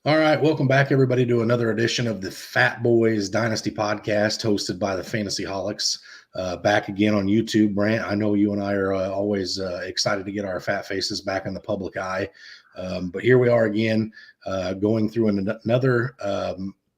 All right, welcome back, everybody, to another edition of the Fatboyz Dynasty Podcast, hosted by the Fantasy Holics. Back again on YouTube, Brant. I know you and I are always excited to get our fat faces back in the public eye, but here we are again, going through another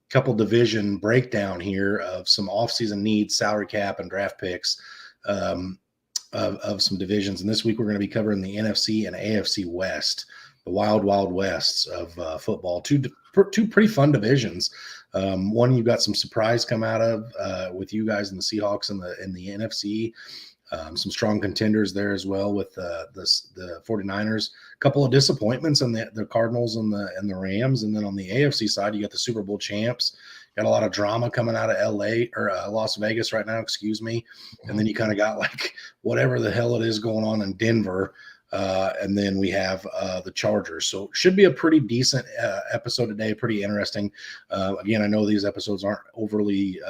couple division breakdown here of some offseason needs, salary cap, and draft picks of some divisions. And this week we're going to be covering the NFC and AFC West. The wild wests of football. Two pretty fun divisions. One you've got some surprise come out of with you guys in the Seahawks and the NFC. Some strong contenders there as well with the 49ers. A couple of disappointments in the Cardinals and the Rams. And then on the AFC side, you got the Super Bowl champs. Got a lot of drama coming out of LA or Las Vegas right now, excuse me. And then you kind of got like whatever the hell it is going on in Denver. And then we have the Chargers. So should be a pretty decent episode today, pretty interesting. Again, I know these episodes aren't overly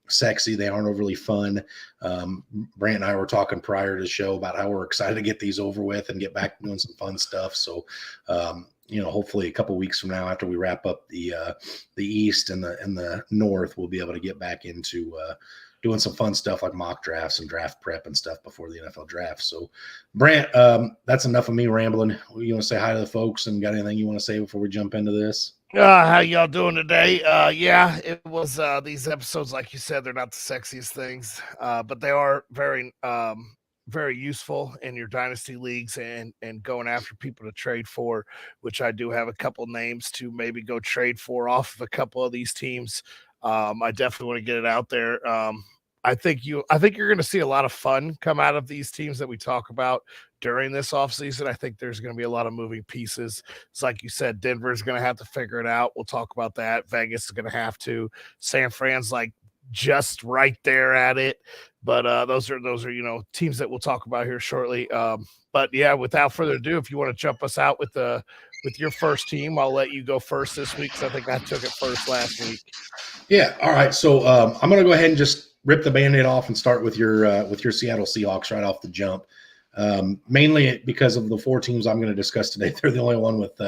sexy. They aren't overly fun. Brant and I were talking prior to the show about how we're excited to get these over with and get back to doing some fun stuff. So, hopefully a couple weeks from now, after we wrap up the East and the North, we'll be able to get back into doing some fun stuff like mock drafts and draft prep and stuff before the NFL draft. So, Brant, that's enough of me rambling. You want to say hi to the folks and got anything you want to say before we jump into this? How y'all doing today? Yeah, it was these episodes, like you said, they're not the sexiest things, but they are very, very useful in your dynasty leagues and going after people to trade for, which I do have a couple names to maybe go trade for off of a couple of these teams. I definitely want to get it out there. I think you're going to see a lot of fun come out of these teams that we talk about during this offseason. I think there's going to be a lot of moving pieces. It's like you said, Denver's going to have to figure it out. We'll talk about that. Vegas is going to have to. San Fran's like just right there at it. But those are teams that we'll talk about here shortly. But yeah, without further ado, if you want to jump us out with your first team, I'll let you go first this week because I think I took it first last week. Yeah. All right. So I'm going to go ahead and just rip the Band-Aid off and start with your Seattle Seahawks right off the jump. Mainly because of the four teams I'm going to discuss today. They're the only one with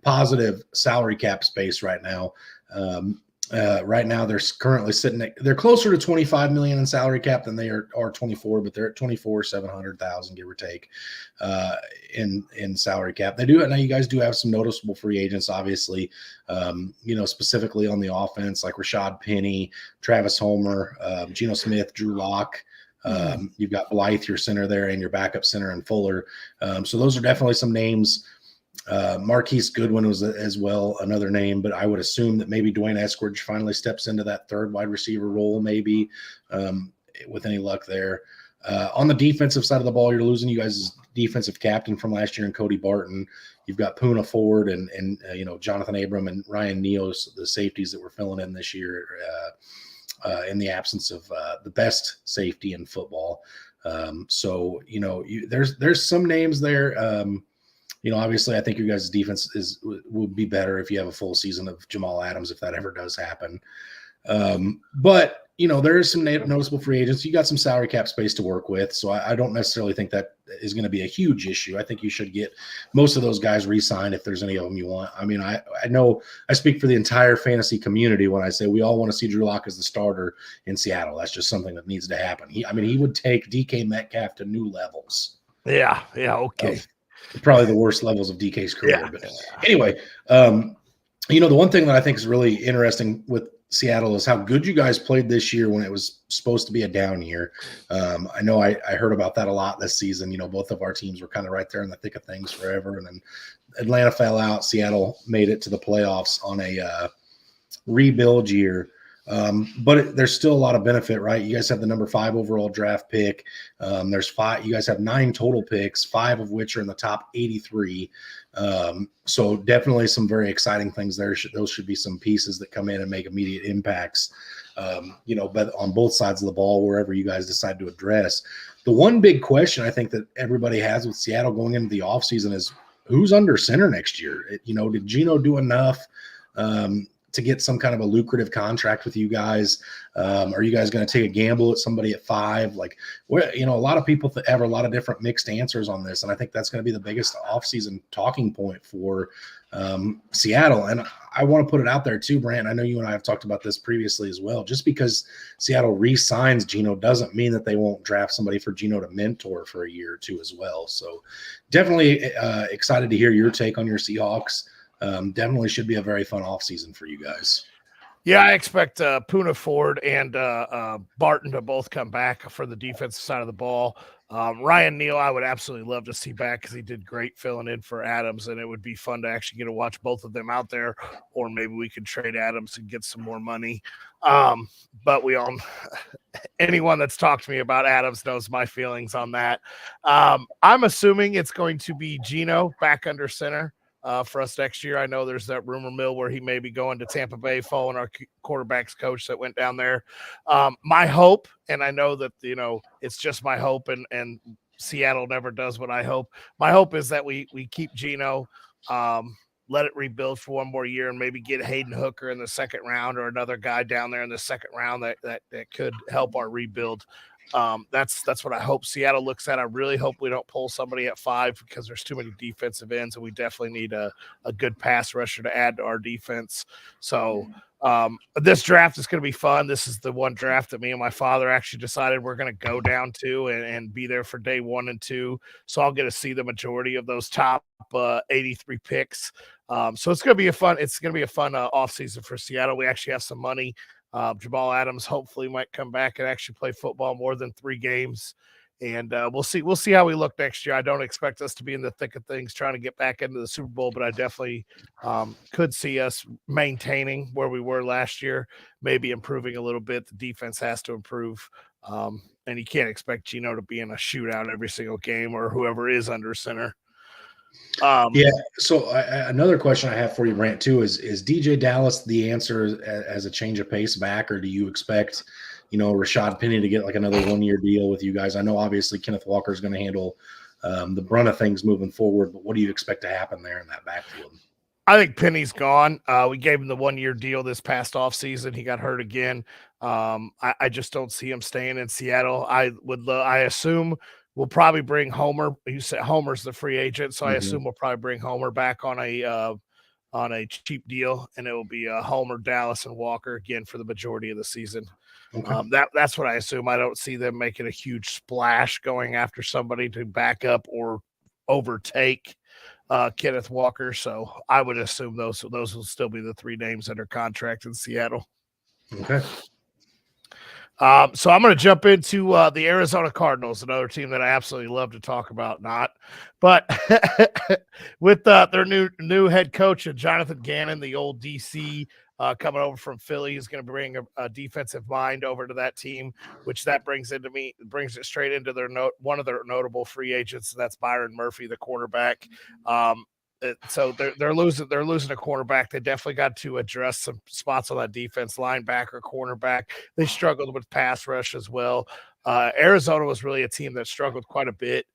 positive salary cap space right now. Right now, they're currently they're closer to 25 million in salary cap than they are 24, but they're at 24,700,000, give or take, in salary cap. They do now. You guys do have some noticeable free agents, obviously. Specifically on the offense, like Rashad Penny, Travis Homer, Geno Smith, Drew Lock. You've got Blythe, your center there, and your backup center in Fuller. So those are definitely some names. Marquise Goodwin was as well another name, but I would assume that maybe Dwayne Eskridge finally steps into that third wide receiver role, maybe with any luck there. On the defensive side of the ball, you're losing you guys' defensive captain from last year in Cody Barton. You've got Poona Ford and Jonathan Abram and Ryan Neos, the safeties that we're filling in this year in the absence of the best safety in football. There's some names there. Obviously, I think your guys' defense would be better if you have a full season of Jamal Adams, if that ever does happen. But there is some noticeable free agents. You got some salary cap space to work with, so I don't necessarily think that is going to be a huge issue. I think you should get most of those guys re-signed if there's any of them you want. I mean, I know I speak for the entire fantasy community when I say we all want to see Drew Lock as the starter in Seattle. That's just something that needs to happen. He would take DK Metcalf to new levels. Yeah, okay. Probably the worst levels of DK's career. Yeah. But anyway, the one thing that I think is really interesting with Seattle is how good you guys played this year when it was supposed to be a down year. I know I heard about that a lot this season. Both of our teams were kind of right there in the thick of things forever. And then Atlanta fell out. Seattle made it to the playoffs on a rebuild year. But there's still a lot of benefit, right? You guys have the number 5 overall draft pick. There's 5. You guys have 9 total picks, 5 of which are in the top 83. So definitely some very exciting things there. Those should be some pieces that come in and make immediate impacts, but on both sides of the ball, wherever you guys decide to address. The one big question I think that everybody has with Seattle going into the offseason is who's under center next year? Did Geno do enough to get some kind of a lucrative contract with you guys? Are you guys going to take a gamble at somebody at 5? Like, a lot of people have a lot of different mixed answers on this, and I think that's going to be the biggest offseason talking point for Seattle. And I want to put it out there too, Brant. I know you and I have talked about this previously as well. Just because Seattle re-signs Geno doesn't mean that they won't draft somebody for Geno to mentor for a year or two as well. So definitely excited to hear your take on your Seahawks. Definitely should be a very fun offseason for you guys. Yeah, I expect Poona Ford and Barton to both come back for the defensive side of the ball. Ryan Neal, I would absolutely love to see back because he did great filling in for Adams, and it would be fun to actually get to watch both of them out there, or maybe we could trade Adams and get some more money. But anyone that's talked to me about Adams knows my feelings on that. I'm assuming it's going to be Geno back under center for us next year. I know there's that rumor mill where he may be going to Tampa Bay, following our quarterback's coach that went down there. My hope, and I know that, it's just my hope, and Seattle never does what I hope. My hope is that we keep Geno, let it rebuild for one more year, and maybe get Hayden Hooker in the second round, or another guy down there in the second round that could help our rebuild. That's what I hope Seattle looks at. I really hope we don't pull somebody at 5, because there's too many defensive ends, and we definitely need a good pass rusher to add to our defense. So this draft is going to be fun. This is the one draft that me and my father actually decided we're going to go down to and be there for day 1 and 2. So I'll get to see the majority of those top 83 picks. So it's going to be a fun offseason for Seattle. We actually have some money. Jamal Adams hopefully might come back and actually play football more than 3 games. And we'll see how we look next year. I don't expect us to be in the thick of things trying to get back into the Super Bowl, but I definitely could see us maintaining where we were last year, maybe improving a little bit. The defense has to improve. And you can't expect Geno to be in a shootout every single game, or whoever is under center. Yeah. So another question I have for you, Brant, too, is DJ Dallas the answer as a change of pace back, or do you expect, Rashad Penny to get like another 1-year deal with you guys? I know obviously Kenneth Walker is going to handle the brunt of things moving forward, but what do you expect to happen there in that backfield? I think Penny's gone. We gave him the 1-year deal this past offseason. He got hurt again. I just don't see him staying in Seattle. I assume we'll probably bring Homer. You said Homer's the free agent, so I assume we'll probably bring Homer back on a cheap deal, and it will be Homer, Dallas, and Walker again for the majority of the season. Okay. That's what I assume. I don't see them making a huge splash going after somebody to back up or overtake Kenneth Walker. So I would assume those will still be the 3 names under contract in Seattle. Okay. So I'm going to jump into the Arizona Cardinals, another team that I absolutely love to talk about. But with their new head coach, Jonathan Gannon, the old DC, coming over from Philly, is going to bring a defensive mind over to that team, which that brings it straight into one of their notable free agents. And that's Byron Murphy, the quarterback. So they're losing a quarterback. They definitely got to address some spots on that defense, linebacker, cornerback. They struggled with pass rush as well. Arizona was really a team that struggled quite a bit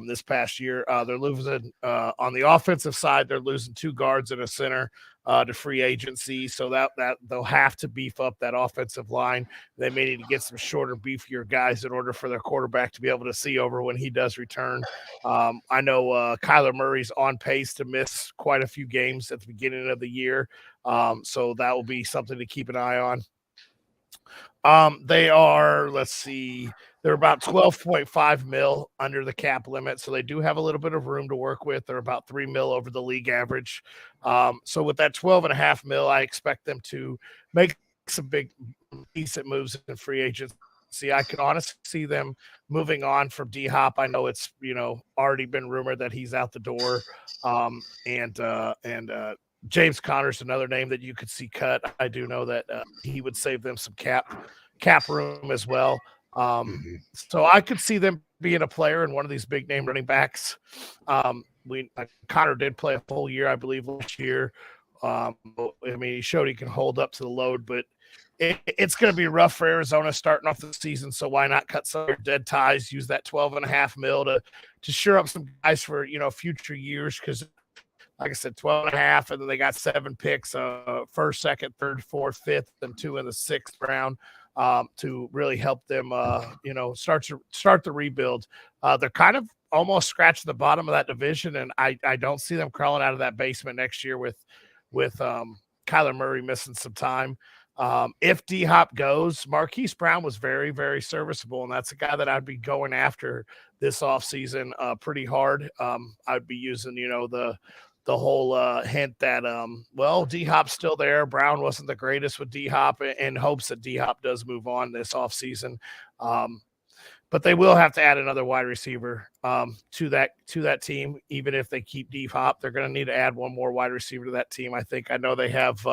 this past year. They're losing on the offensive side. They're losing 2 guards and a center to free agency, so that they'll have to beef up that offensive line. They may need to get some shorter, beefier guys in order for their quarterback to be able to see over when he does return. I know Kyler Murray's on pace to miss quite a few games at the beginning of the year, so that will be something to keep an eye on. They are, they're about 12.5 mil under the cap limit. So they do have a little bit of room to work with. They're about 3 mil over the league average. So with that 12.5 mil, I expect them to make some big, decent moves in free agency. I could honestly see them moving on from D-Hop. I know it's, already been rumored that he's out the door. And James Conner's another name that you could see cut. I do know that he would save them some cap room as well. So I could see them being a player in one of these big name running backs. Connor did play a full year, I believe, last year. He showed he can hold up to the load, but it's going to be rough for Arizona starting off the season. So why not cut some of your dead ties, use that 12.5 mil to shore up some guys for, future years. Cause like I said, 12.5, and then they got 7 picks, first, second, third, fourth, fifth, and 2 in the 6th round, to really help them, start the rebuild. They're kind of almost scratching the bottom of that division, and I don't see them crawling out of that basement next year with Kyler Murray missing some time. If D-Hop goes, Marquise Brown was very, very serviceable, and that's a guy that I'd be going after this offseason pretty hard. I'd be using, the whole hint that, D-Hop's still there. Brown wasn't the greatest with D-Hop, in hopes that D-Hop does move on this offseason. But they will have to add another wide receiver to that team. Even if they keep D-Hop, they're going to need to add one more wide receiver to that team. I know they have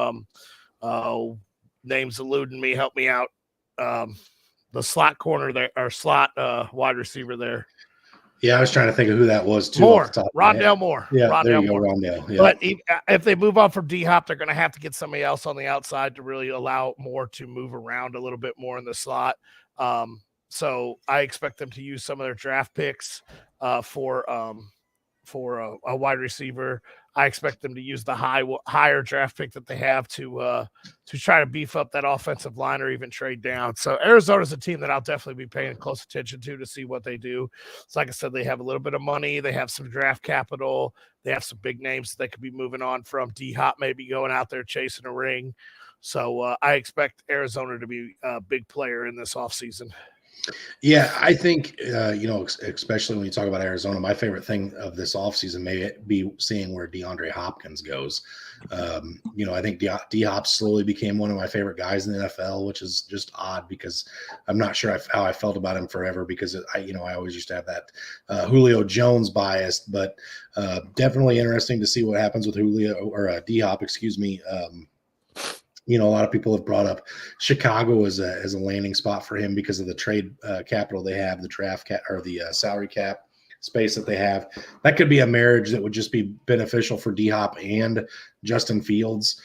names eluding me. Help me out. The slot corner there, or slot wide receiver there. Yeah, I was trying to think of who that was too. Moore, Rondell Moore. Yeah, Rondell there you Moore. go, Rondell. Yeah. But if they move on from D-Hop, they're going to have to get somebody else on the outside to really allow Moore to move around a little bit more in the slot. So I expect them to use some of their draft picks for a wide receiver. I expect them to use the higher draft pick that they have to try to beef up that offensive line or even trade down. So Arizona's a team that I'll definitely be paying close attention to see what they do. So like I said, they have a little bit of money. They have some draft capital. They have some big names that they could be moving on from. D-Hop maybe going out there chasing a ring. So I expect Arizona to be a big player in this offseason. Yeah, I think, especially when you talk about Arizona, my favorite thing of this offseason may be seeing where DeAndre Hopkins goes. I think D-Hop slowly became one of my favorite guys in the NFL, which is just odd because I'm not sure how I felt about him forever because I always used to have that Julio Jones bias, but definitely interesting to see what happens with Julio or D-Hop, excuse me. A lot of people have brought up Chicago as a landing spot for him because of the trade capital they have, the draft cap or the salary cap space that they have. That could be a marriage that would just be beneficial for D-Hop and Justin Fields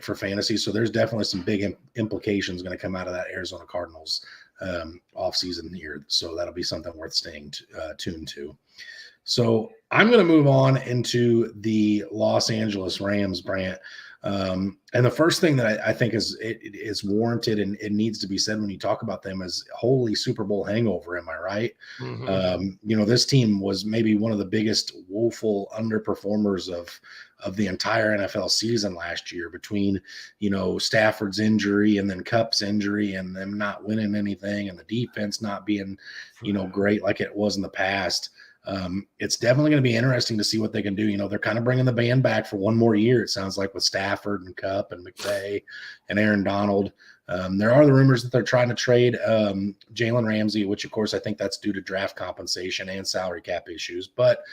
for fantasy. So there's definitely some big implications going to come out of that Arizona Cardinals offseason here. So that'll be something worth staying tuned to. So I'm going to move on into the Los Angeles Rams, Brant. And the first thing that I think is warranted and it needs to be said when you talk about them is holy Super Bowl hangover. Am I right? Mm-hmm. This team was maybe one of the biggest woeful underperformers of the entire NFL season last year between, Stafford's injury and then Kupp's injury and them not winning anything and the defense not being, great like it was in the past. It's definitely going to be interesting to see what they can do. They're kind of bringing the band back for one more year, it sounds like, with Stafford and Kupp and McVay and Aaron Donald. There are the rumors that they're trying to trade Jalen Ramsey, which, of course, I think that's due to draft compensation and salary cap issues. But,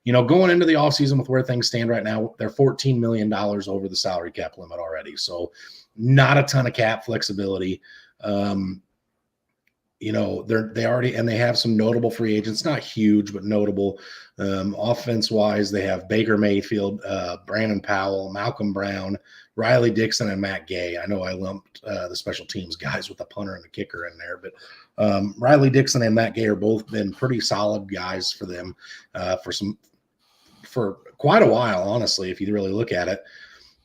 going into the offseason with where things stand right now, they're $14 million over the salary cap limit already. So not a ton of cap flexibility. They have some notable free agents, not huge, but notable. Offense wise, they have Baker Mayfield, Brandon Powell, Malcolm Brown, Riley Dixon, and Matt Gay. I know I lumped the special teams guys with the punter and the kicker in there, but Riley Dixon and Matt Gay are both been pretty solid guys for them for quite a while, honestly, if you really look at it.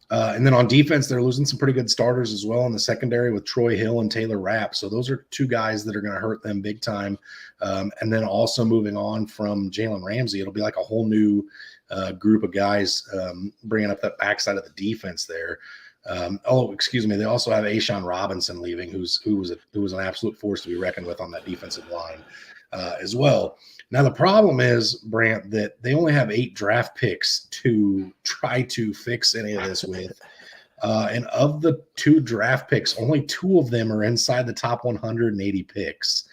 And then on defense, they're losing some pretty good starters as well in the secondary with Troy Hill and Taylor Rapp. So those are two guys that are going to hurt them big time. And then also moving on from Jalen Ramsey, it'll be like a whole new group of guys bringing up that backside of the defense there. They also have Ashawn Robinson leaving, who was an absolute force to be reckoned with on that defensive line as well. Now, the problem is, Brant, that they only have 8 draft picks to try to fix any of this with. And of the 2 draft picks, only 2 of them are inside the top 180 picks.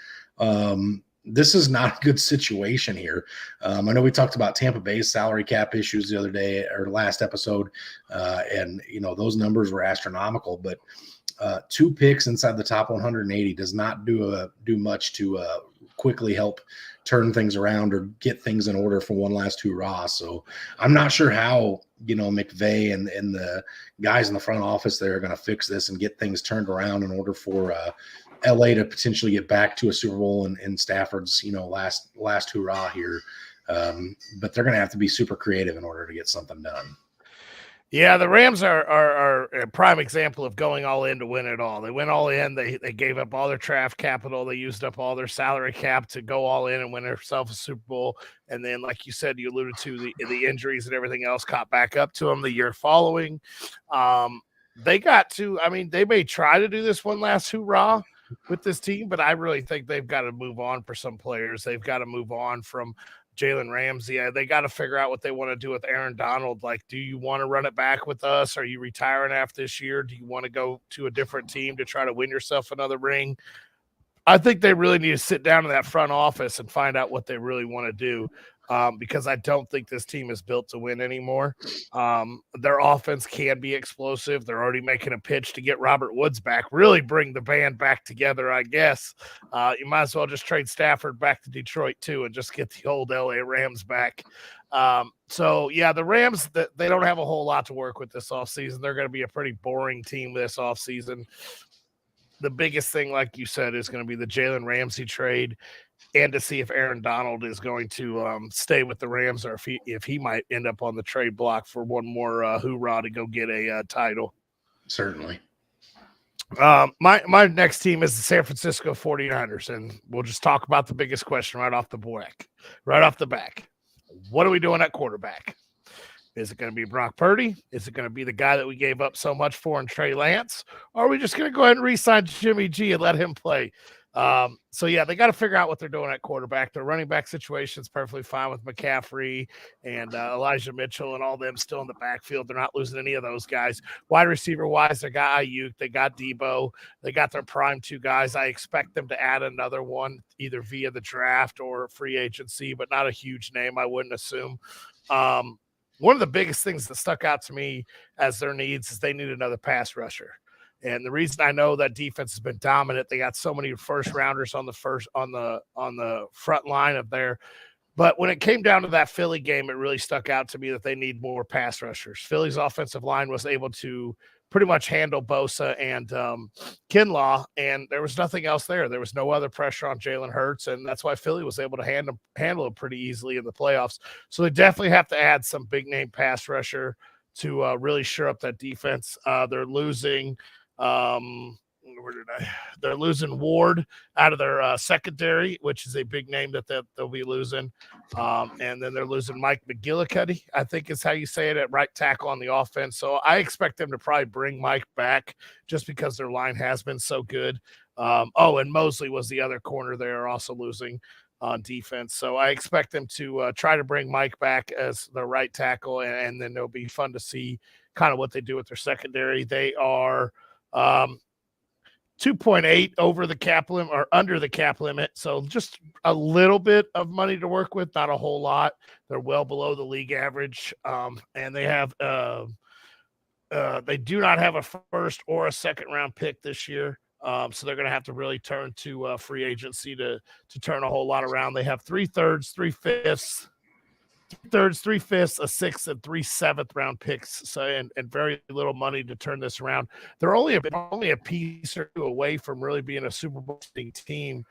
This is not a good situation here. I know we talked about Tampa Bay's salary cap issues the other day or last episode, and those numbers were astronomical. But 2 picks inside the top 180 does not do much to quickly help turn things around or get things in order for one last hurrah. So I'm not sure how, McVay and the guys in the front office there are going to fix this and get things turned around in order for LA to potentially get back to a Super Bowl in Stafford's, last hurrah here. But they're going to have to be super creative in order to get something done. Yeah, the Rams are a prime example of going all in to win it all. They went all in. They gave up all their draft capital. They used up all their salary cap to go all in and win themselves a Super Bowl. And then, like you said, you alluded to the injuries and everything else caught back up to them the year following. They got to, I mean, they may try to do this one last hoorah with this team, but I really think they've got to move on for some players. They've got to move on from Jalen Ramsey. They got to figure out what they want to do with Aaron Donald. Like, do you want to run it back with us? Are you retiring after this year? Do you want to go to a different team to try to win yourself another ring? I think they really need to sit down in that front office and find out what they really want to do, because I don't think this team is built to win anymore. Their offense can be explosive. They're already making a pitch to get Robert Woods back, really bring the band back together, I guess. You might as well just trade Stafford back to Detroit, too, and just get the old LA Rams back. So, yeah, the Rams, they don't have a whole lot to work with this offseason. They're going to be a pretty boring team this offseason. The biggest thing, like you said, is going to be the Jalen Ramsey trade, and to see if Aaron Donald is going to stay with the Rams, or if he might end up on the trade block for one more hoorah to go get a title. Certainly. My next team is the San Francisco 49ers, and we'll just talk about the biggest question right off the back. What are we doing at quarterback? Is it going to be Brock Purdy? Is it going to be the guy that we gave up so much for in Trey Lance? Or are we just going to go ahead and re-sign Jimmy G and let him play? So, yeah, they got to figure out what they're doing at quarterback. Their running back situation is perfectly fine with McCaffrey and Elijah Mitchell and all them still in the backfield. They're not losing any of those guys. Wide receiver-wise, they got Ayuk, they got Debo, they got their prime two guys. I expect them to add another one either via the draft or free agency, but not a huge name, I wouldn't assume. One of the biggest things that stuck out to me as their needs is they need another pass rusher. And the reason I know that defense has been dominant, they got so many first rounders on the front line of there. But when it came down to that Philly game, it really stuck out to me that they need more pass rushers. Philly's offensive line was able to pretty much handle Bosa and Kinlaw, and there was nothing else there. There was no other pressure on Jalen Hurts, and that's why Philly was able to handle it pretty easily in the playoffs. So they definitely have to add some big-name pass rusher to really shore up that defense. They're losing they're losing Ward out of their secondary, which is a big name that they'll be losing. And then they're losing Mike McGillicuddy, I think is how you say it, at right tackle on the offense. So I expect them to probably bring Mike back just because their line has been so good. And Mosley was the other corner they are also losing on defense. So I expect them to try to bring Mike back as the right tackle, and then it'll be fun to see kind of what they do with their secondary. They are 2.8 over the cap limit or under the cap limit. So just a little bit of money to work with, not a whole lot. They're well below the league average. And they have, they do not have a first or a second round pick this year. So they're going to have to really turn to free agency to turn a whole lot around. They have 3/3, 3/5, 3/5, a 6th, and 3 7th-round picks. So and very little money to turn this around. They're only a piece or two away from really being a Super Bowl team.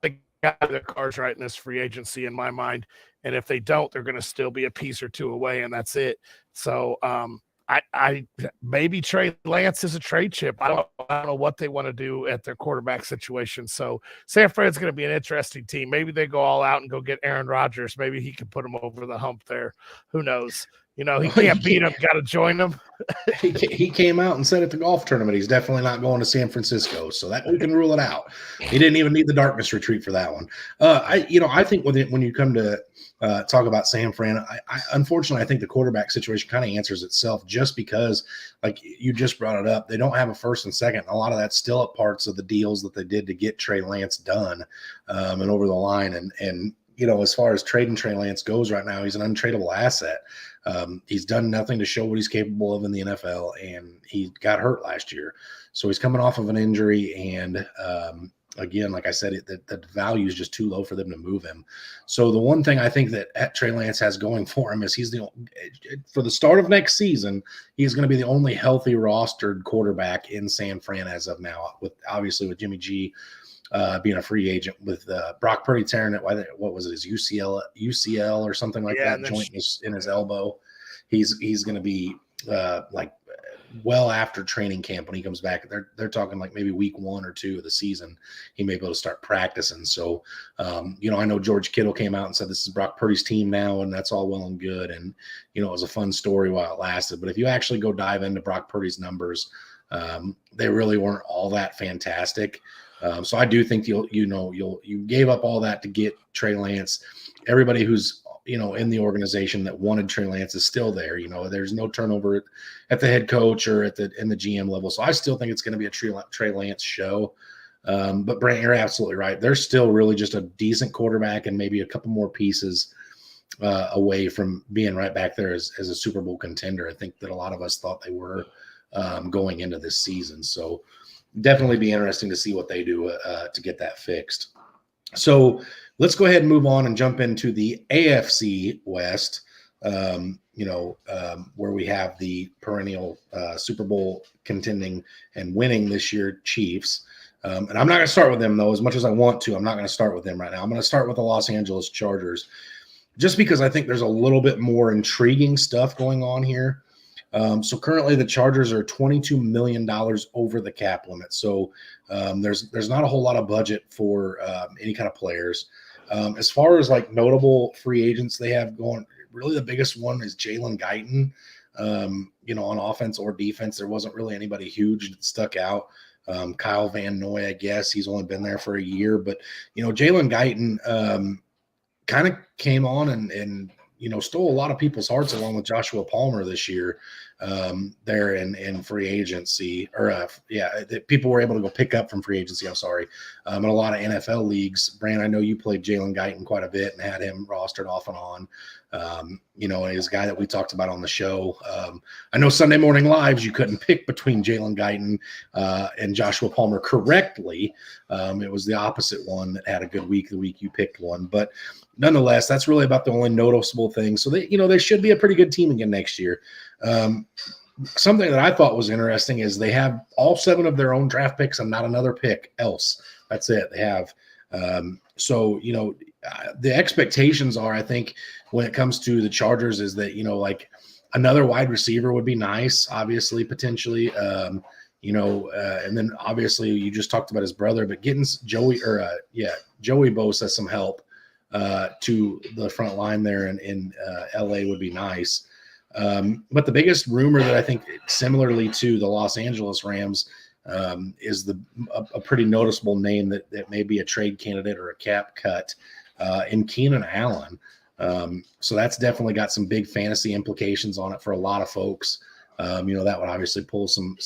They got their cards right in this free agency, in my mind. And if they don't, they're going to still be a piece or two away, and that's it. So I maybe Trey Lance is a trade chip. I don't know what they want to do at their quarterback situation. So San Fran's going to be an interesting team. Maybe they go all out and go get Aaron Rodgers. Maybe he can put him over the hump there. Who knows? You know, he can't beat him. Got to join him. He came out and said at the golf tournament he's definitely not going to San Francisco, so that we can rule it out. He didn't even need the darkness retreat for that one. I think when you come to talk about San Fran, unfortunately I think the quarterback situation kind of answers itself, just because, like you just brought it up, they don't have a first and second. A lot of that's still at parts of the deals that they did to get Trey Lance done and over the line. And you know, as far as trading Trey Lance goes right now, he's an untradeable asset. He's done nothing to show what he's capable of in the NFL, and he got hurt last year. So he's coming off of an injury, and again, like I said, the value is just too low for them to move him. So the one thing I think that Trey Lance has going for him is for the start of next season, he's going to be the only healthy rostered quarterback in San Fran as of now, obviously with Jimmy G being a free agent with Brock Purdy tearing it. What was it? His UCL or something like that joint in his elbow. He's going to be well after training camp when he comes back. They're talking like maybe week 1 or 2 of the season, he may be able to start practicing. So, I know George Kittle came out and said this is Brock Purdy's team now, and that's all well and good. And, it was a fun story while it lasted. But if you actually go dive into Brock Purdy's numbers, they really weren't all that fantastic. So I do think you gave up all that to get Trey Lance. Everybody who's in the organization that wanted Trey Lance is still there. There's no turnover at the head coach or in the GM level. So I still think it's going to be a Trey Lance show. But Brant, you're absolutely right. They're still really just a decent quarterback and maybe a couple more pieces away from being right back there as a Super Bowl contender. I think that a lot of us thought they were going into this season. So definitely be interesting to see what they do to get that fixed. So let's go ahead and move on and jump into the AFC West, where we have the perennial Super Bowl contending and winning this year Chiefs. And I'm not going to start with them, though, as much as I want to. I'm not going to start with them right now. I'm going to start with the Los Angeles Chargers, just because I think there's a little bit more intriguing stuff going on here. So currently the Chargers are $22 million over the cap limit. So there's not a whole lot of budget for any kind of players. As far as like notable free agents they have going, really the biggest one is Jalen Guyton. On offense or defense, there wasn't really anybody huge that stuck out. Kyle Van Noy, I guess he's only been there for a year, but Jalen Guyton kind of came on and stole a lot of people's hearts along with Joshua Palmer this year there in free agency, that people were able to go pick up from free agency. I'm sorry. In a lot of NFL leagues. Brand, I know you played Jalen Guyton quite a bit and had him rostered off and on. He's a guy that we talked about on the show. I know Sunday Morning Lives, you couldn't pick between Jalen Guyton and Joshua Palmer correctly. It was the opposite one that had a good week the week you picked one. But nonetheless, that's really about the only noticeable thing. So they should be a pretty good team again next year. Something that I thought was interesting is they have all 7 of their own draft picks and not another pick else. That's it. They have. The expectations are, I think, when it comes to the Chargers is that, another wide receiver would be nice, obviously, potentially. And then obviously you just talked about his brother, but getting Joey Bosa some help to the front line there in LA would be nice. But the biggest rumor that I think, similarly to the Los Angeles Rams, is a pretty noticeable name that may be a trade candidate or a cap cut in Keenan Allen. So that's definitely got some big fantasy implications on it for a lot of folks. That would obviously pull some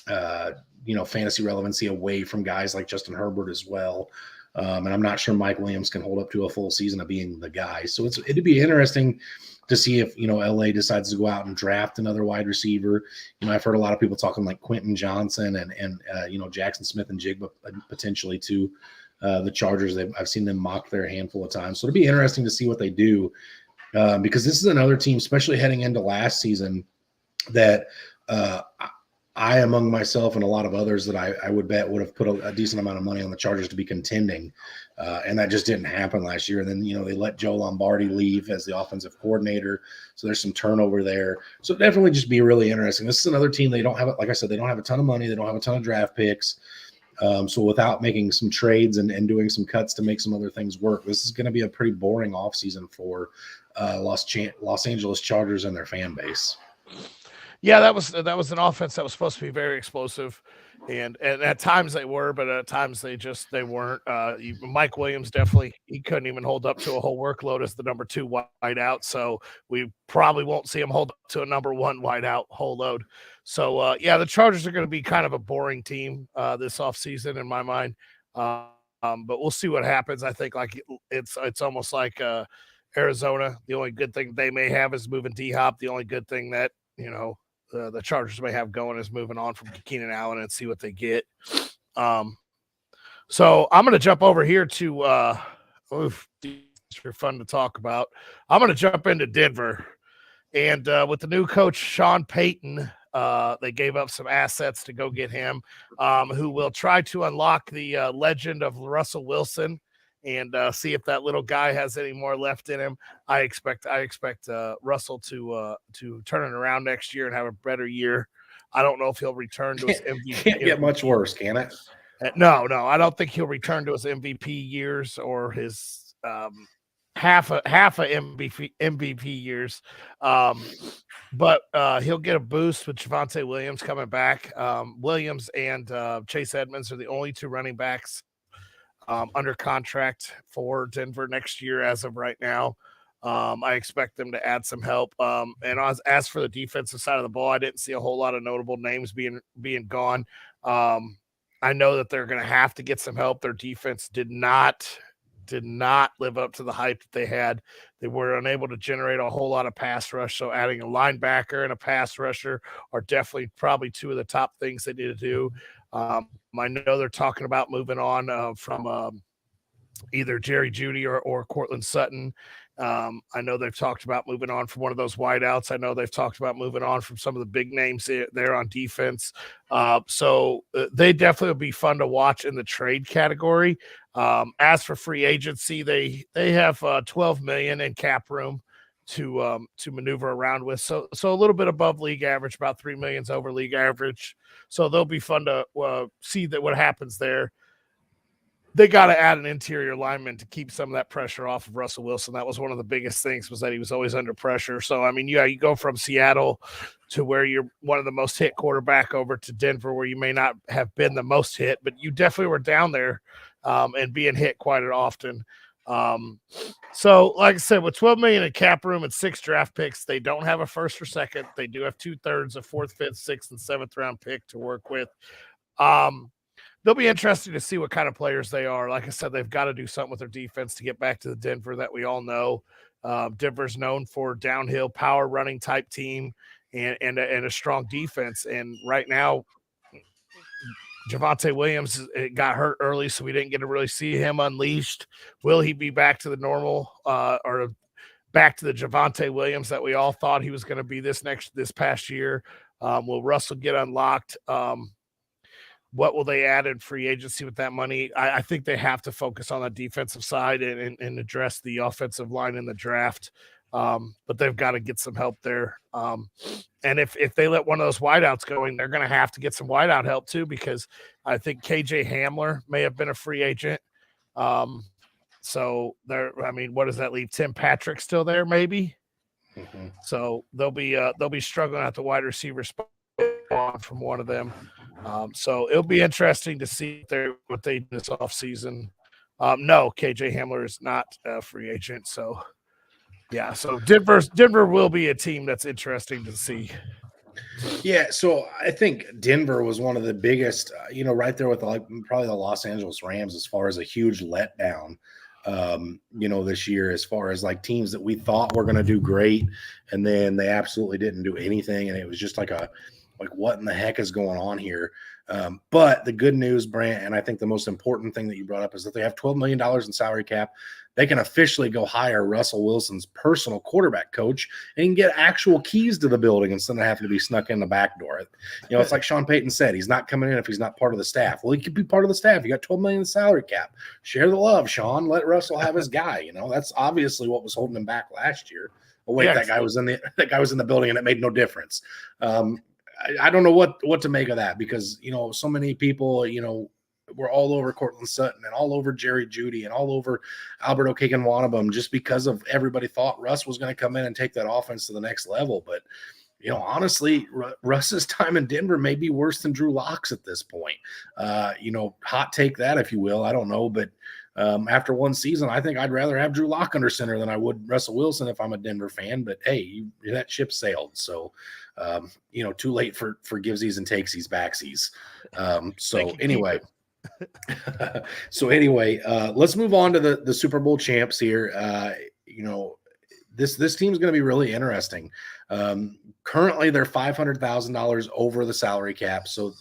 fantasy relevancy away from guys like Justin Herbert as well. And I'm not sure Mike Williams can hold up to a full season of being the guy. So it'd be interesting to see if, LA decides to go out and draft another wide receiver. I've heard a lot of people talking like Quentin Johnson and Jackson Smith and Jigba potentially to the Chargers. I've seen them mock there a handful of times. So it'd be interesting to see what they do because this is another team, especially heading into last season, that I, among myself and a lot of others that I would bet would have put a decent amount of money on the Chargers to be contending. And that just didn't happen last year. And then, they let Joe Lombardi leave as the offensive coordinator. So there's some turnover there. So definitely just be really interesting. This is another team. They don't have, like I said, they don't have a ton of money. They don't have a ton of draft picks. So without making some trades and doing some cuts to make some other things work, this is going to be a pretty boring offseason for Los Angeles Chargers and their fan base. Yeah, that was an offense that was supposed to be very explosive, and at times they were, but at times they weren't. Mike Williams definitely, he couldn't even hold up to a whole workload as the number 2 wideout, so we probably won't see him hold up to a number 1 wideout whole load. So the Chargers are going to be kind of a boring team this offseason in my mind, but we'll see what happens. I think like it's almost like Arizona. The only good thing they may have is moving D-Hop. The only good thing that the Chargers may have going is moving on from Keenan Allen and see what they get. So I'm going to jump over here to these are fun to talk about. I'm going to jump into Denver, and with the new coach Sean Payton, They gave up some assets to go get him, who will try to unlock the legend of Russell Wilson and see if that little guy has any more left in him. I expect Russell to turn it around next year and have a better year. I don't know if he'll return to his MVP. Can't get much worse, can it? No, I don't think he'll return to his MVP years or his half a MVP years. But he'll get a boost with Javonte Williams coming back. Williams and Chase Edmonds are the only two running backs under contract for Denver next year as of right now. I expect them to add some help. And as for the defensive side of the ball, I didn't see a whole lot of notable names being gone. I know that they're going to have to get some help. Their defense did not live up to the hype that they had. They were unable to generate a whole lot of pass rush. So adding a linebacker and a pass rusher are definitely probably two of the top things they need to do. I know they're talking about moving on from either Jerry Jeudy or Cortland Sutton. I know they've talked about moving on from one of those wideouts. I know they've talked about moving on from some of the big names there on defense. So they definitely will be fun to watch in the trade category. As for free agency, they have $12 million in cap room to maneuver around with. So a little bit above league average, about $3 million over league average. So they'll be fun to see that what happens there. They got to add an interior lineman to keep some of that pressure off of Russell Wilson. That was one of the biggest things, was that he was always under pressure. So, I mean, you go from Seattle to where you're one of the most hit quarterback over to Denver, where you may not have been the most hit, but you definitely were down there and being hit quite often. So, like I said, with $12 million in cap room and 6 draft picks, they don't have a first or second. They do have 2/3, a 4th, 5th, 6th, and 7th round pick to work with. They'll be interesting to see what kind of players they are. Like I said, they've got to do something with their defense to get back to the Denver that we all know. Denver's known for downhill power running type team and a strong defense. And right now, Javonte Williams got hurt early, so we didn't get to really see him unleashed. Will he be back to the normal or back to the Javonte Williams that we all thought he was going to be this past year? Will Russell get unlocked? What will they add in free agency with that money? I think they have to focus on the defensive side and address the offensive line in the draft. But they've got to get some help there. And if they let one of those wideouts going, they're going to have to get some wideout help too, because I think KJ Hamler may have been a free agent. So what does that leave? Tim Patrick still there, maybe? Mm-hmm. So they'll be struggling at the wide receiver spot from one of them. So it'll be interesting to see what they do this offseason. No, KJ Hamler is not a free agent. So, yeah. So Denver will be a team that's interesting to see. Yeah. So I think Denver was one of the biggest, right there with probably the Los Angeles Rams as far as a huge letdown, this year, as far as like teams that we thought were going to do great. And then they absolutely didn't do anything. And it was just like what in the heck is going on here? But the good news, Brant, and I think the most important thing that you brought up, is that they have $12 million in salary cap. They can officially go hire Russell Wilson's personal quarterback coach and get actual keys to the building instead of having to be snuck in the back door. It's like Sean Payton said, he's not coming in if he's not part of the staff. Well, he could be part of the staff. You got $12 million in salary cap. Share the love, Sean. Let Russell have his guy. That's obviously what was holding him back last year. Oh, wait, that guy was in the building and it made no difference. I don't know what to make of that, because, so many people, were all over Cortland Sutton and all over Jerry Jeudy and all over Albert Okegunwanabum, just because of everybody thought Russ was going to come in and take that offense to the next level. But, honestly, Russ's time in Denver may be worse than Drew Lock's at this point. Hot take that, if you will. I don't know. But after one season, I think I'd rather have Drew Lock under center than I would Russell Wilson if I'm a Denver fan. But, hey, that ship sailed. So, too late for givesies and takesies, backsies. Let's move on to the Super Bowl champs here. This team's going to be really interesting. Currently, they're $500,000 over the salary cap, so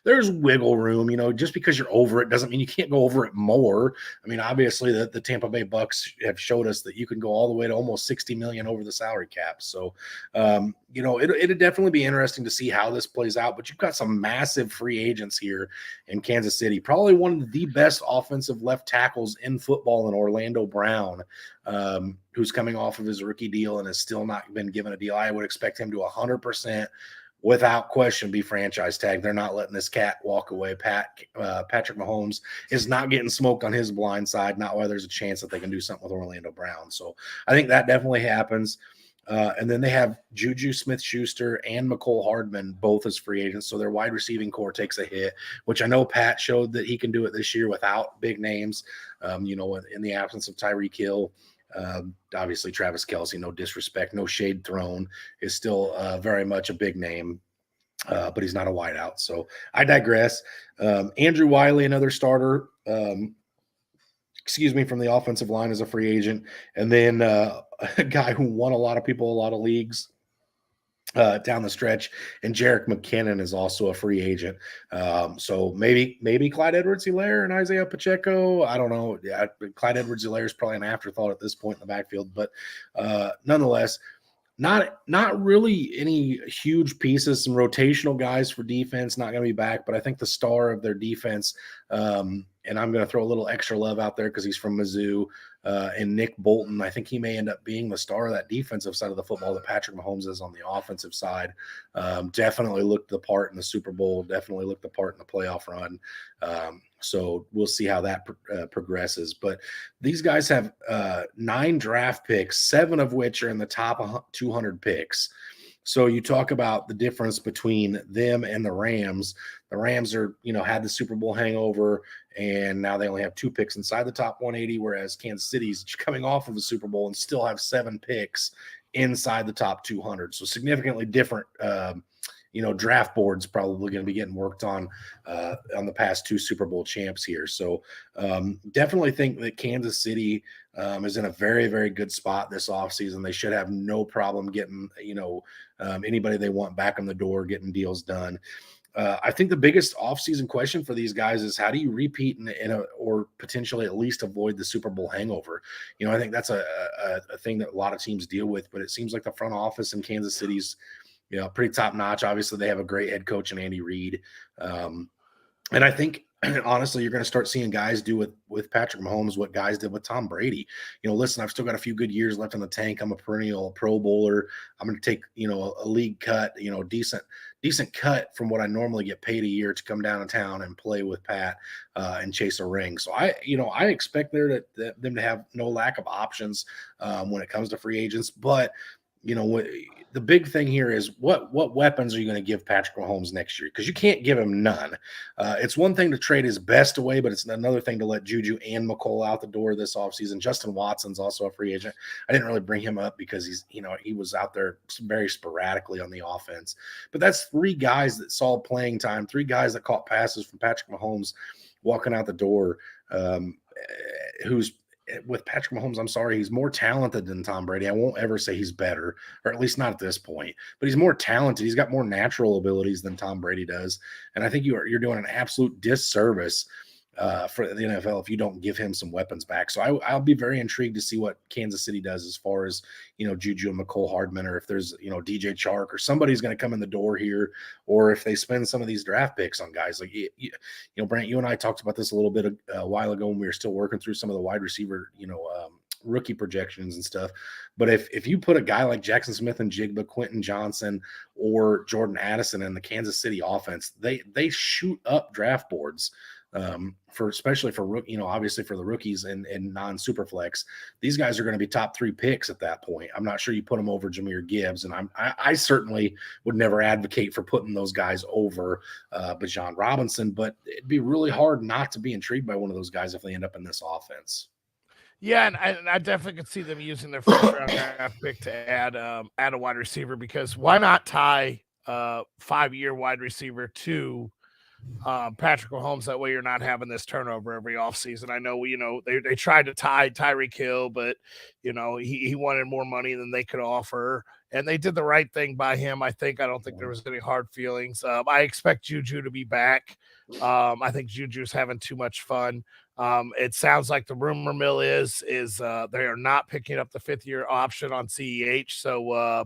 there's wiggle room. Just because you're over it doesn't mean you can't go over it more. I mean, obviously, the Tampa Bay Bucks have showed us that you can go all the way to almost $60 million over the salary cap. So, it'd definitely be interesting to see how this plays out. But you've got some massive free agents here in Kansas City. Probably one of the best offensive left tackles in football in Orlando Brown, who's coming off of his rookie deal and has still not been given a deal. I would expect him to 100%, without question, be franchise tagged. They're not letting this cat walk away. Patrick Mahomes is not getting smoked on his blind side, not why there's a chance that they can do something with Orlando Brown. So I think that definitely happens. And then they have Juju Smith-Schuster and McCole Hardman, both as free agents. So their wide receiving core takes a hit, which I know Pat showed that he can do it this year without big names, in the absence of Tyreek Hill. Obviously, Travis Kelce, no disrespect, no shade thrown, is still very much a big name, but he's not a wideout. So I digress. Andrew Wiley, another starter, from the offensive line as a free agent. And then a guy who won a lot of people, a lot of leagues down the stretch. And Jerick McKinnon is also a free agent. So maybe Clyde Edwards-Helaire and Isaiah Pacheco. I don't know. Yeah, Clyde Edwards-Helaire is probably an afterthought at this point in the backfield. But nonetheless, not really any huge pieces, some rotational guys for defense, not going to be back. But I think the star of their defense, and I'm going to throw a little extra love out there because he's from Mizzou, and Nick Bolton. I think he may end up being the star of that defensive side of the football that Patrick Mahomes is on the offensive side. Definitely looked the part in the Super Bowl, definitely looked the part in the playoff run. So we'll see how that progresses. But these guys have 9 draft picks, 7 of which are in the top 200 picks. So you talk about the difference between them and the Rams. The Rams are, had the Super Bowl hangover, and now they only have 2 picks inside the top 180, whereas Kansas City's coming off of a Super Bowl and still have 7 picks inside the top 200. So significantly different, draft boards probably going to be getting worked on the past 2 Super Bowl champs here. So definitely think that Kansas City is in a very, very good spot this offseason. They should have no problem getting, anybody they want back on the door, getting deals done. I think the biggest offseason question for these guys is how do you repeat or potentially at least avoid the Super Bowl hangover? I think that's a thing that a lot of teams deal with, but it seems like the front office in Kansas City's pretty top notch. Obviously, they have a great head coach in Andy Reid. And I think, honestly, you're going to start seeing guys do with Patrick Mahomes what guys did with Tom Brady. Listen, I've still got a few good years left in the tank. I'm a perennial Pro Bowler. I'm going to take, a league cut, decent cut from what I normally get paid a year to come down to town and play with Pat and chase a ring. So I expect them to have no lack of options when it comes to free agents. But the big thing here is what weapons are you going to give Patrick Mahomes next year? Because you can't give him none. It's one thing to trade his best away, but it's another thing to let Juju and McCole out the door this offseason. Justin Watson's also a free agent. I didn't really bring him up because he was out there very sporadically on the offense. But that's 3 guys that saw playing time, 3 guys that caught passes from Patrick Mahomes walking out the door, who's with Patrick Mahomes, I'm sorry, he's more talented than Tom Brady. I won't ever say he's better, or at least not at this point, but he's more talented. He's got more natural abilities than Tom Brady does. And I think you're doing an absolute disservice for the NFL if you don't give him some weapons back. So I'll be very intrigued to see what Kansas City does as far as, Juju and McCole Hardman, or if there's, DJ Chark or somebody's going to come in the door here, or if they spend some of these draft picks on guys like, Brent, you and I talked about this a little bit a while ago when we were still working through some of the wide receiver, rookie projections and stuff. But if you put a guy like Jackson Smith and Jigba, Quentin Johnson, or Jordan Addison in the Kansas City offense, they shoot up draft boards. Especially for obviously for the rookies and non-super flex, these guys are going to be top 3 picks at that point. I'm not sure you put them over Jahmyr Gibbs, and I certainly would never advocate for putting those guys over Bijan Robinson, but it'd be really hard not to be intrigued by one of those guys if they end up in this offense. Yeah, and I definitely could see them using their first round draft pick to add a wide receiver, because why not tie 5-year wide receiver to Patrick Mahomes? That way you're not having this turnover every offseason. I know, they tried to tie Tyreek Hill, but, he wanted more money than they could offer. and they did the right thing by him. I don't think there was any hard feelings. I expect Juju to be back. I think Juju's having too much fun. It sounds like the rumor mill is they are not picking up the 5th-year option on CEH. So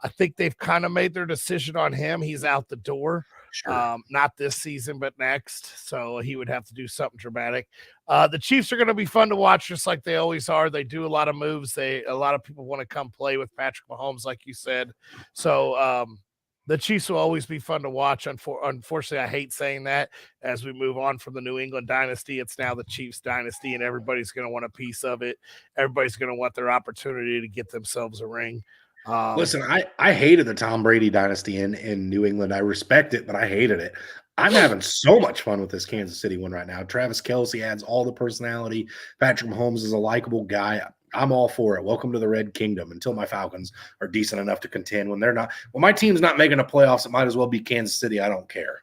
I think they've kind of made their decision on him. He's out the door. Sure. Not this season, but next. So he would have to do something dramatic. The Chiefs are going to be fun to watch, just like they always are. They do a lot of moves. A lot of people want to come play with Patrick Mahomes, like you said. So the Chiefs will always be fun to watch. Unfortunately, I hate saying that. As we move on from the New England dynasty, it's now the Chiefs dynasty, and everybody's going to want a piece of it. Everybody's going to want their opportunity to get themselves a ring. Listen, I hated the Tom Brady dynasty in New England. I respect it, but I hated it. I'm having so much fun with this Kansas City one right now. Travis Kelce adds all the personality. Patrick Mahomes is a likable guy. I'm all for it. Welcome to the Red Kingdom until my Falcons are decent enough to contend. When they're not, when my team's not making the playoffs, it might as well be Kansas City. I don't care.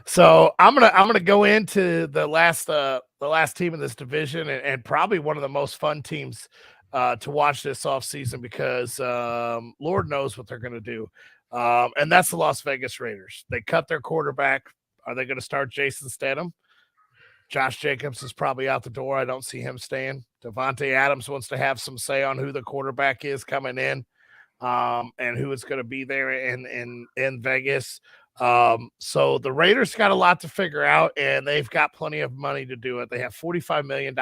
So I'm gonna go into the last team in this division, and probably one of the most fun teams to watch this offseason, because Lord knows what they're going to do. And that's the Las Vegas Raiders. They cut their quarterback. Are they going to start Jason Statham? Josh Jacobs is probably out the door. I don't see him staying. Devontae Adams wants to have some say on who the quarterback is coming in, and who is going to be there in Vegas. So the Raiders got a lot to figure out, and they've got plenty of money to do it. They have $45 million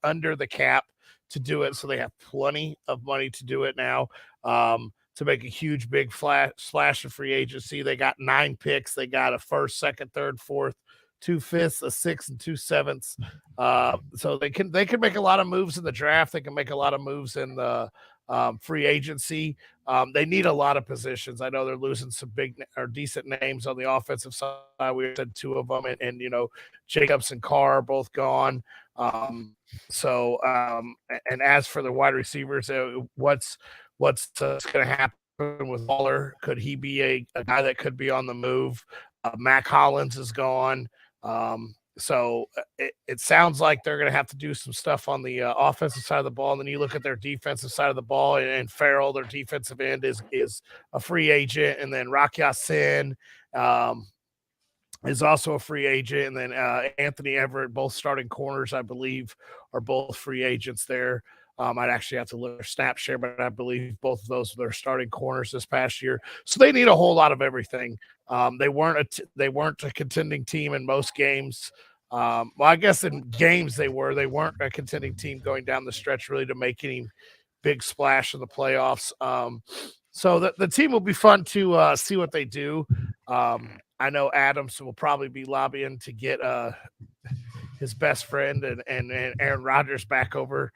under the cap to do it, so they have plenty of money to do it now, to make a huge big splash of free agency. They got 9 picks. They got a 1st, 2nd, 3rd, 4th, 2 5ths, a 6th, and 2 7ths. So they can make a lot of moves in the draft. They can make a lot of moves in the free agency. They need a lot of positions. I know they're losing some big or decent names on the offensive side. We said 2 of them, and Jacobs and Carr are both gone. And as for the wide receivers, what's going to happen with Waller? Could he be a guy that could be on the move? Mac Hollins is gone. So it sounds like they're going to have to do some stuff on the offensive side of the ball. And then you look at their defensive side of the ball, and Farrell, their defensive end, is a free agent. And then Rock Ya-Sin is also a free agent. And then Anthony Everett, both starting corners, I believe, are both free agents there. I'd actually have to look at their snap share, but I believe both of those were their starting corners this past year. So they need a whole lot of everything. They weren't a contending team in most games. Well, I guess in games they were. They weren't a contending team going down the stretch really to make any big splash in the playoffs. So the team will be fun to see what they do. I know Adams will probably be lobbying to get his best friend and Aaron Rodgers back over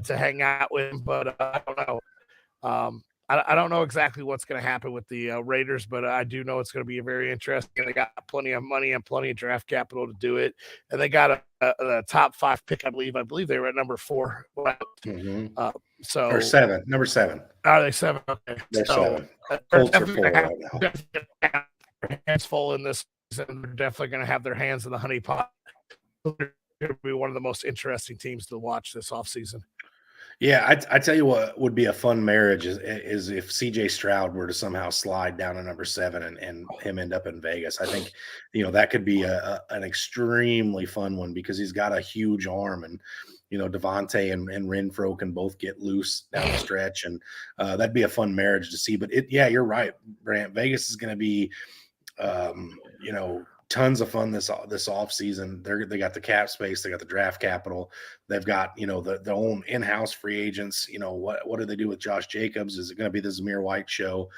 to hang out with him, but I don't know. I don't know exactly what's going to happen with the Raiders, but I do know it's going to be very interesting. They got plenty of money and plenty of draft capital to do it, and they got a top 5 pick, I believe. I believe they were at number 4. Mm-hmm. Or 7, number 7. Are they 7? Okay, they're 7. Colts are 4 right now. Hands full in this season. They're definitely going to have their hands in the honey pot. They're going to be one of the most interesting teams to watch this offseason. Yeah, I tell you what would be a fun marriage is if CJ Stroud were to somehow slide down to number 7 and him end up in Vegas. I think that could be an extremely fun one, because he's got a huge arm, and Devontae and Renfro can both get loose down the stretch, and that'd be a fun marriage to see. But you're right, Brant. Vegas is going to be tons of fun this off season. They got the cap space, they got the draft capital, they've got their own in-house free agents. What do they do with Josh Jacobs? Is it going to be the Zamir White show?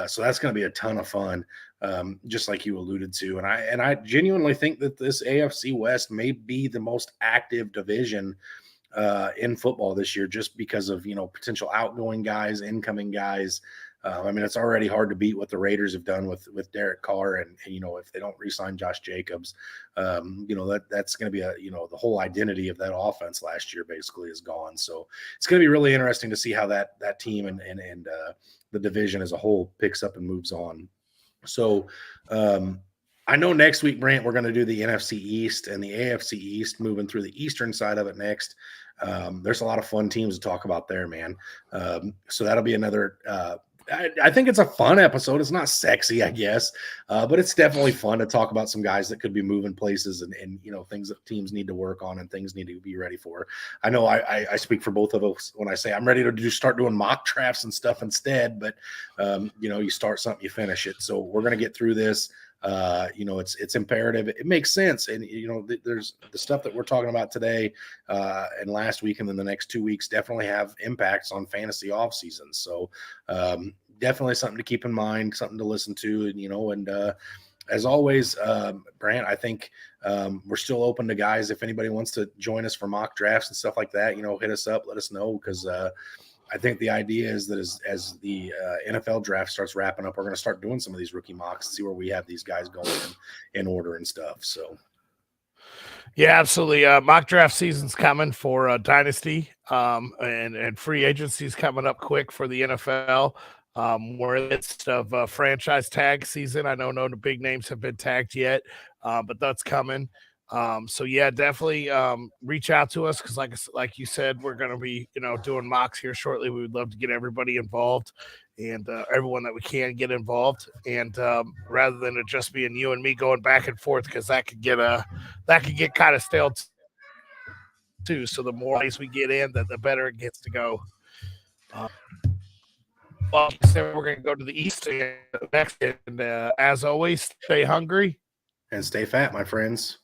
So that's going to be a ton of fun, just like you alluded to. And I genuinely think that this AFC West may be the most active division in football this year, just because of potential outgoing guys, incoming guys. It's already hard to beat what the Raiders have done with Derek Carr, and if they don't re-sign Josh Jacobs, that's going to be the whole identity of that offense last year basically is gone. So it's going to be really interesting to see how that team and the division as a whole picks up and moves on. So I know next week, Brant, we're going to do the NFC East and the AFC East, moving through the eastern side of it next. There's a lot of fun teams to talk about there, man. So that'll be another. I think it's a fun episode. It's not sexy, I guess, but it's definitely fun to talk about some guys that could be moving places and things that teams need to work on and things need to be ready for. I know I speak for both of us when I say I'm ready to start doing mock drafts and stuff instead, but you start something, you finish it. So we're going to get through this. It's imperative. It makes sense. And, there's the stuff that we're talking about today and last week and then the next 2 weeks definitely have impacts on fantasy off season. So definitely something to keep in mind, something to listen to, and as always, Brant, I think we're still open to guys. If anybody wants to join us for mock drafts and stuff like that, hit us up, let us know. Cause I think the idea is that as the NFL draft starts wrapping up, we're going to start doing some of these rookie mocks, see where we have these guys going in order and stuff. So, yeah, absolutely. Mock draft season's coming for Dynasty, and free agency's coming up quick for the NFL. We're in the midst of franchise tag season. I know no big names have been tagged yet, but that's coming. So yeah, definitely reach out to us because like you said, we're going to be doing mocks here shortly. We would love to get everybody involved and everyone that we can get involved, and rather than it just being you and me going back and forth, because that could get kind of stale too. So the more ways we get in, the better it gets to go. Well, like I said, we're going to go to the East next, and as always, stay hungry and stay fat, my friends.